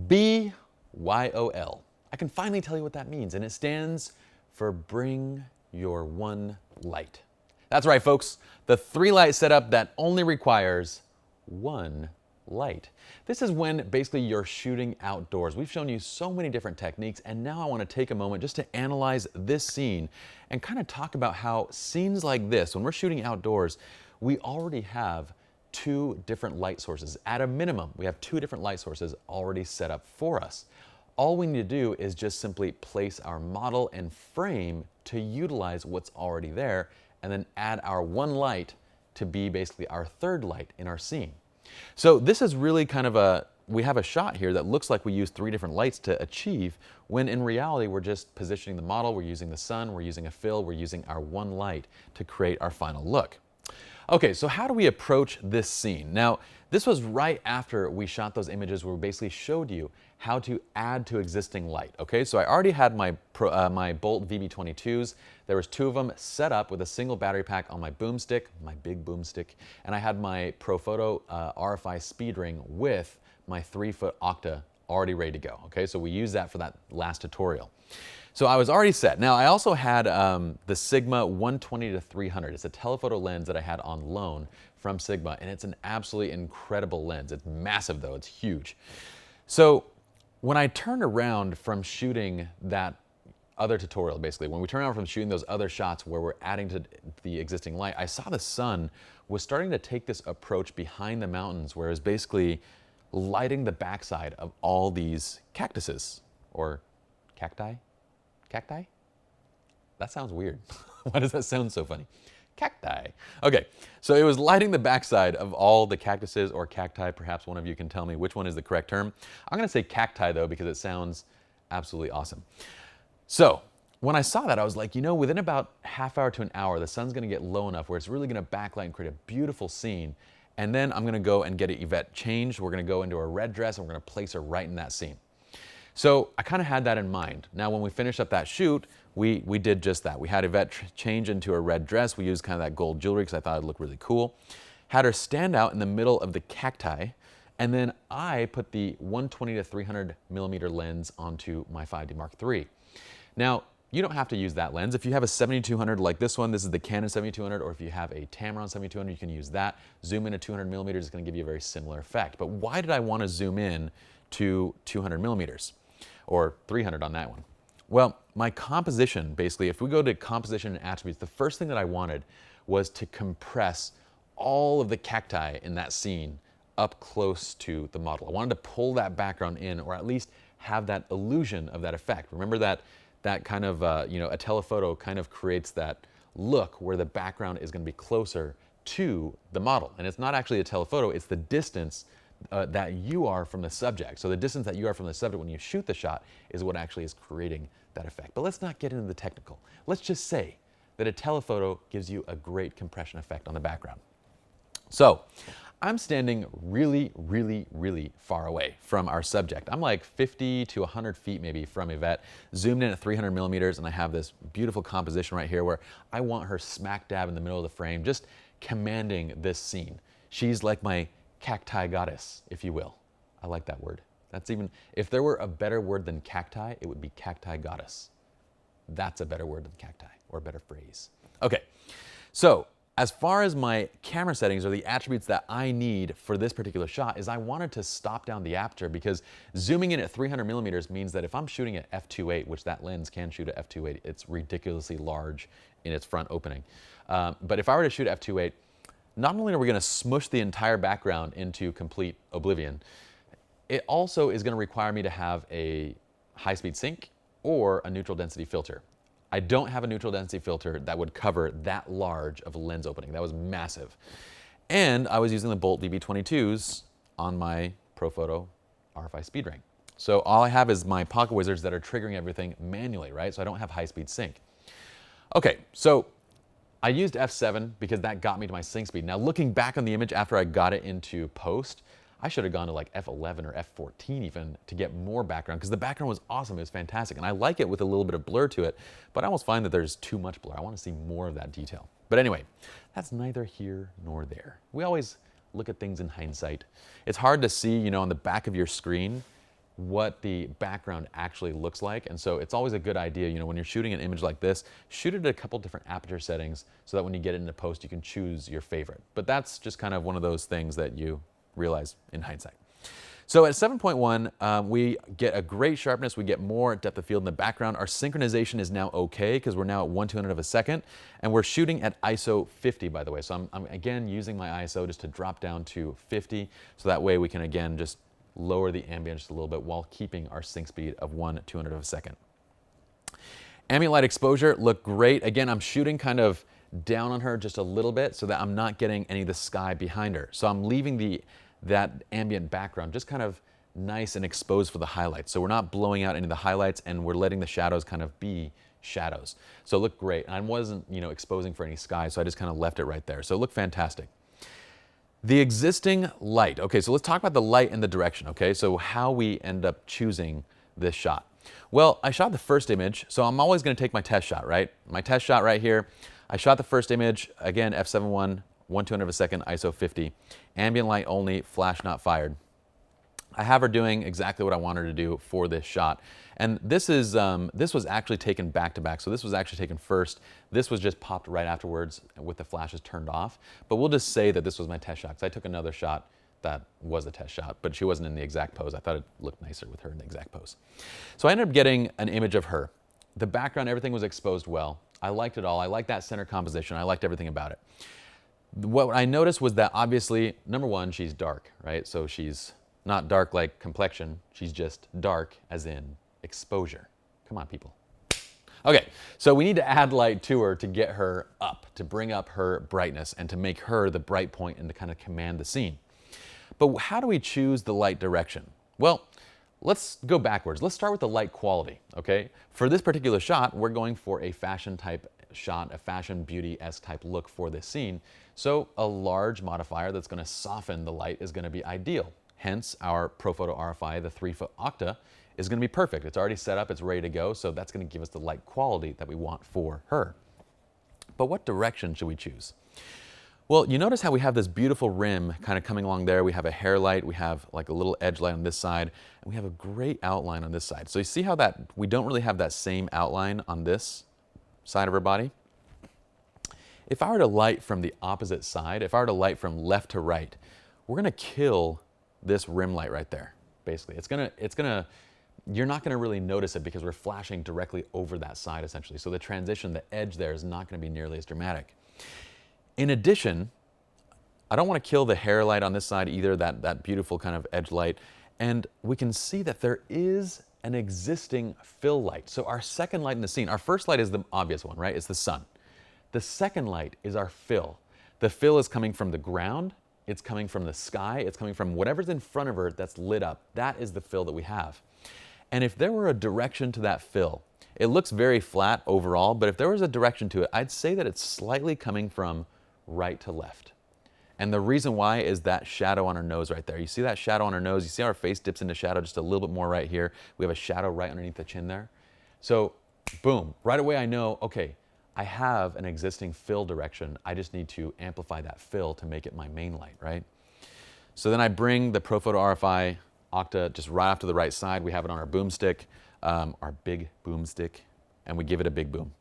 BYOL. I can finally tell you what that means, and it stands for Bring Your One Light. That's right, folks. The 3-light setup that only requires one light. This is when basically you're shooting outdoors. We've shown you so many different techniques, and now I want to take a moment just to analyze this scene and kind of talk about how scenes like this, when we're shooting outdoors, we already have 2 different light sources. At a minimum, we have 2 different light sources already set up for us. All we need to do is just simply place our model and frame to utilize what's already there, and then add our one light to be basically our 3rd light in our scene. So this is really kind of we have a shot here that looks like we use 3 different lights to achieve, when in reality we're just positioning the model, we're using the sun, we're using a fill, we're using our one light to create our final look. Okay, so how do we approach this scene? Now, this was right after we shot those images where we basically showed you how to add to existing light. Okay, so I already had my Bolt VB22s. There was 2 of them set up with a single battery pack on my boomstick, my big boomstick, and I had my Profoto RFI speed ring with my 3-foot Octa already ready to go. Okay, so we used that for that last tutorial. So I was already set. Now I also had the Sigma 120-300. It's a telephoto lens that I had on loan from Sigma, and it's an absolutely incredible lens. It's massive though, it's huge. So when I turned around from shooting that other tutorial, basically, when we turned around from shooting those other shots where we're adding to the existing light, I saw the sun was starting to take this approach behind the mountains, where it's basically lighting the backside of all these cactuses, or cacti? Cacti? That sounds weird. Why does that sound so funny? Cacti. Okay, so it was lighting the backside of all the cactuses or cacti. Perhaps one of you can tell me which one is the correct term. I'm going to say cacti though, because it sounds absolutely awesome. So when I saw that, I was like, you know, within about half hour to an hour, the sun's going to get low enough where it's really going to backlight and create a beautiful scene. And then I'm going to go and get Yvette changed. We're going to go into a red dress and we're going to place her right in that scene. So I kind of had that in mind. Now, when we finished up that shoot, we did just that. We had Yvette change into a red dress. We used kind of that gold jewelry because I thought it looked really cool. Had her stand out in the middle of the cacti. And then I put the 120-300 millimeter lens onto my 5D Mark III. Now, you don't have to use that lens. If you have a 7200 like this one, this is the Canon 7200, or if you have a Tamron 7200, you can use that. Zoom in to 200 millimeters is going to give you a very similar effect. But why did I want to zoom in to 200 millimeters? Or 300 on that one? Well, my composition, basically, if we go to composition and attributes, the first thing that I wanted was to compress all of the cacti in that scene up close to the model. I wanted to pull that background in, or at least have that illusion of that effect. Remember that kind of, you know, a telephoto kind of creates that look where the background is going to be closer to the model. And it's not actually a telephoto, it's the distance that you are from the subject. So the distance that you are from the subject when you shoot the shot is what actually is creating that effect. But let's not get into the technical. Let's just say that a telephoto gives you a great compression effect on the background. So I'm standing really, really, really far away from our subject. I'm like 50 to 100 feet maybe from Yvette, zoomed in at 300 millimeters, and I have this beautiful composition right here where I want her smack dab in the middle of the frame, just commanding this scene. She's like my cacti goddess, if you will. I like that word. That's even, if there were a better word than cacti, it would be cacti goddess. That's a better word than cacti, or a better phrase. Okay, so as far as my camera settings or the attributes that I need for this particular shot is I wanted to stop down the aperture, because zooming in at 300 millimeters means that if I'm shooting at f2.8, which that lens can shoot at f2.8, it's ridiculously large in its front opening. But if I were to shoot at f2.8, not only are we going to smush the entire background into complete oblivion, it also is going to require me to have a high-speed sync or a neutral density filter. I don't have a neutral density filter that would cover that large of a lens opening. That was massive. And I was using the Bolt VB22s on my Profoto RFI speed ring. So all I have is my pocket wizards that are triggering everything manually, right? So I don't have high-speed sync. Okay, so I used f7 because that got me to my sync speed. Now looking back on the image after I got it into post, I should have gone to like f11 or f14 even to get more background, because the background was awesome, it was fantastic. And I like it with a little bit of blur to it, but I almost find that there's too much blur. I want to see more of that detail. But anyway, that's neither here nor there. We always look at things in hindsight. It's hard to see, you know, on the back of your screen what the background actually looks like. And so it's always a good idea, you know, when you're shooting an image like this, shoot it at a couple different aperture settings so that when you get it into post, you can choose your favorite. But that's just kind of one of those things that you realize in hindsight. So at 7.1, we get a great sharpness, we get more depth of field in the background. Our synchronization is now okay because we're now at 1/200 of a second, and we're shooting at ISO 50, by the way. So I'm again using my ISO just to drop down to 50, so that way we can again just lower the ambient just a little bit while keeping our sync speed of 1/200 of a second. Ambient light exposure looked great. Again, I'm shooting kind of down on her just a little bit so that I'm not getting any of the sky behind her. So I'm leaving that ambient background just kind of nice and exposed for the highlights. So we're not blowing out any of the highlights, and we're letting the shadows kind of be shadows. So it looked great. And I wasn't, you know, exposing for any sky, so I just kind of left it right there. So it looked fantastic. The existing light. Okay, so let's talk about the light and the direction, okay? So how we end up choosing this shot. Well, I shot the first image, so I'm always gonna take my test shot, right? My test shot right here. I shot the first image, again, f7.1, 1/200 of a second, ISO 50. Ambient light only, flash not fired. I have her doing exactly what I want her to do for this shot. And this was actually taken back to back. So this was actually taken first. This was just popped right afterwards with the flashes turned off. But we'll just say that this was my test shot, because I took another shot that was a test shot, but she wasn't in the exact pose. I thought it looked nicer with her in the exact pose. So I ended up getting an image of her. The background, everything was exposed well. I liked it all. I liked that center composition. I liked everything about it. What I noticed was that obviously, number one, she's dark, right? So she's not dark like complexion. She's just dark as in exposure. Come on, people. Okay, so we need to add light to her to get her up, to bring up her brightness and to make her the bright point and to kind of command the scene. But how do we choose the light direction? Well, let's go backwards. Let's start with the light quality, okay? For this particular shot, we're going for a fashion type shot, a fashion beauty-esque type look for this scene. So a large modifier that's gonna soften the light is gonna be ideal. Hence, our ProPhoto RFI, the 3-foot Octa, is gonna be perfect. It's already set up, it's ready to go, so that's gonna give us the light quality that we want for her. But what direction should we choose? Well, you notice how we have this beautiful rim kind of coming along there. We have a hair light, we have like a little edge light on this side, and we have a great outline on this side. So you see how that we don't really have that same outline on this side of her body? If I were to light from the opposite side, if I were to light from left to right, we're gonna kill this rim light right there, basically. You're not gonna really notice it because we're flashing directly over that side essentially. So the transition, the edge there is not gonna be nearly as dramatic. In addition, I don't want to kill the hair light on this side either, that beautiful kind of edge light. And we can see that there is an existing fill light. So our second light in the scene, our first light is the obvious one, right? It's the sun. The second light is our fill. The fill is coming from the ground, it's coming from the sky, it's coming from whatever's in front of her that's lit up. That is the fill that we have. And if there were a direction to that fill, it looks very flat overall, but if there was a direction to it, I'd say that it's slightly coming from right to left. And the reason why is that shadow on her nose right there. You see that shadow on her nose? You see how her face dips into shadow just a little bit more right here? We have a shadow right underneath the chin there. So boom, right away I know, okay, I have an existing fill direction. I just need to amplify that fill to make it my main light, right? So then I bring the ProPhoto RFI Octa just right off to the right side. We have it on our boomstick, our big boomstick, and we give it a big boom.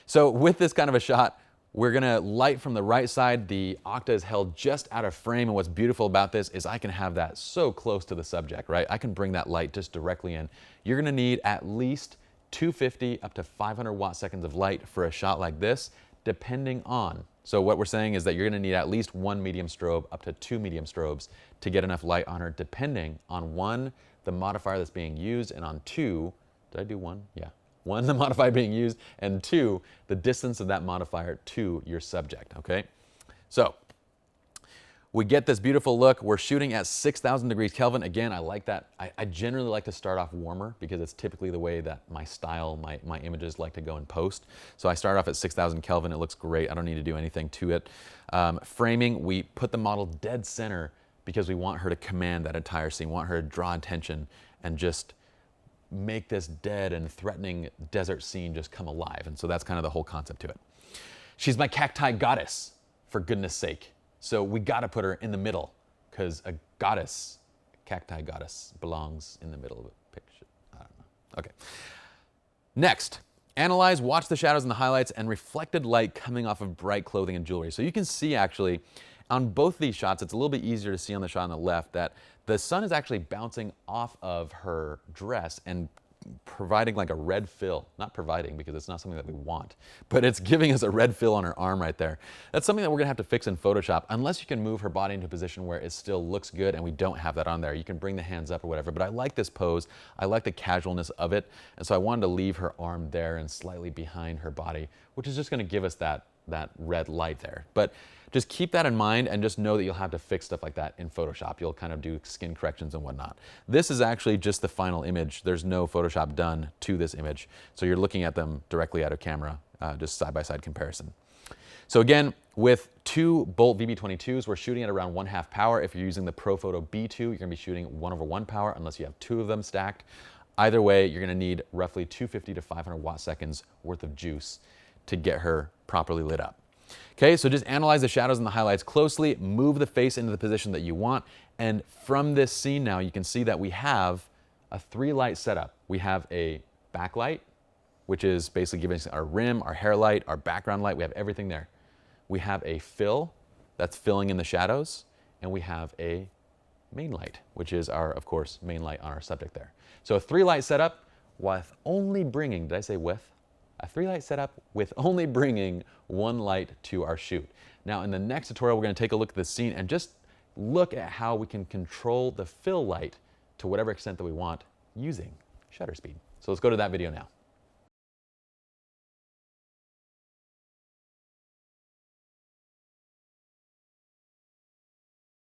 So with this kind of a shot, we're gonna light from the right side. The Octa is held just out of frame, and what's beautiful about this is I can have that so close to the subject, right? I can bring that light just directly in. You're gonna need at least 250 up to 500 watt seconds of light for a shot like this, depending on. So what we're saying is that you're gonna need at least 1 medium strobe up to 2 medium strobes to get enough light on her, depending on 1, the modifier that's being used, and on 2, did I do 1? Yeah. 1, the modifier being used, and 2, the distance of that modifier to your subject, okay? So we get this beautiful look. We're shooting at 6,000 degrees Kelvin. Again, I like that. I generally like to start off warmer because it's typically the way that my style, my images like to go in post. So I start off at 6,000 Kelvin. It looks great. I don't need to do anything to it. Framing, we put the model dead center because we want her to command that entire scene, want her to draw attention and just make this dead and threatening desert scene just come alive. And so that's kind of the whole concept to it. She's my cacti goddess, for goodness sake. So we gotta put her in the middle because a goddess cacti goddess belongs in the middle of a picture. I don't know. Okay. Next, analyze, watch the shadows and the highlights and reflected light coming off of bright clothing and jewelry. So you can see actually on both these shots, it's a little bit easier to see on the shot on the left that the sun is actually bouncing off of her dress and providing like a red fill. Not providing because it's not something that we want, but it's giving us a red fill on her arm right there. That's something that we're gonna have to fix in Photoshop unless you can move her body into a position where it still looks good and we don't have that on there. You can bring the hands up or whatever, but I like this pose. I like the casualness of it. And so I wanted to leave her arm there and slightly behind her body, which is just gonna give us that red light there. But just keep that in mind and just know that you'll have to fix stuff like that in Photoshop. You'll kind of do skin corrections and whatnot. This is actually just the final image. There's no Photoshop done to this image. So you're looking at them directly out of camera, just side-by-side comparison. So again, with 2 Bolt VB22s, we're shooting at around 1/2 power. If you're using the ProPhoto B2, you're gonna be shooting 1/1 power unless you have 2 of them stacked. Either way, you're gonna need roughly 250 to 500 watt-seconds worth of juice to get her properly lit up. Okay, so just analyze the shadows and the highlights closely, move the face into the position that you want, and from this scene now, you can see that we have a 3-light setup. We have a backlight, which is basically giving us our rim, our hair light, our background light. We have everything there. We have a fill that's filling in the shadows, and we have a main light, which is our, of course, main light on our subject there. So a 3-light setup with only bringing, did I say with? A 3-light setup with only bringing 1 light to our shoot. Now in the next tutorial, we're gonna take a look at the scene and just look at how we can control the fill light to whatever extent that we want using shutter speed. So let's go to that video now.